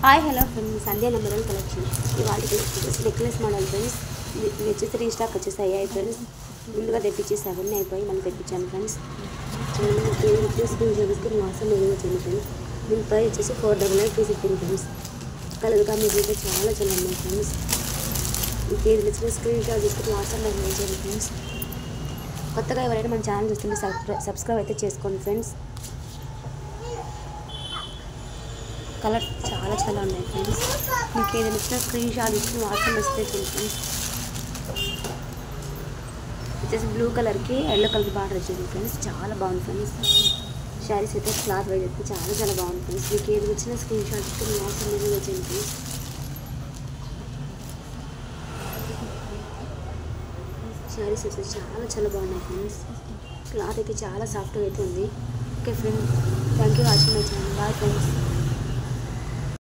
Hi hello friends, సంధ్య number collection. ఇవాళకి necklace model friends. ఇది వచ్చేసి రీస్టాక్ వచ్చేసి అయ్యాయి ఫ్రెండ్స్. ముందుగా తెప్పించేసి అవన్నీ అయిపోయి మళ్ళీ తెప్పించాను ఫ్రెండ్స్. స్క్రీన్ చూపిస్తే మాసం ఏదో వచ్చింది ఫ్రెండ్స్. దీని ప్రైస్ వచ్చేసి 499 ఫ్రెండ్స్. కలర్ కాంబినేషన్ చాలా ఉన్నాయి ఫ్రెండ్స్. మీకు ఏది నచ్చిన స్క్రీన్ షాట్ తీసుకుని వాట్సాప్లో చేయండి ఫ్రెండ్స్. కొత్తగా ఎవరైనా మన ఛానల్ చూస్తుంటే సబ్స్క్రైబ్ అయితే చేసుకోండి ఫ్రెండ్స్. కలర్ చాలా ఉన్నాయి ఫ్రెండ్స్. మీకు ఏదైనా ఇచ్చిన స్క్రీన్ షాట్ ఇచ్చి వాట్సాప్ మెసేజ్ చేయండి ఫ్రెండ్స్. వచ్చేసి బ్లూ కలర్కి ఎల్లో కలర్ బార్డర్ వచ్చింది ఫ్రెండ్స్. చాలా బాగుంది ఫ్రెండ్స్. శారీస్ అయితే క్లాత్ వైజ్ అయితే చాలా బాగుంది ఫ్రెండ్స్. మీకు ఏది వచ్చిన స్క్రీన్ షాట్ ఇచ్చి వాట్సాప్ మెసేజ్ చేయండి ఫ్రెండ్స్. శారీస్ అయితే చాలా బాగున్నాయి ఫ్రెండ్స్. క్లాత్ అయితే చాలా సాఫ్ట్గా అయితే ఉంది. Okay friends, thank you watching my channel. Bye friends.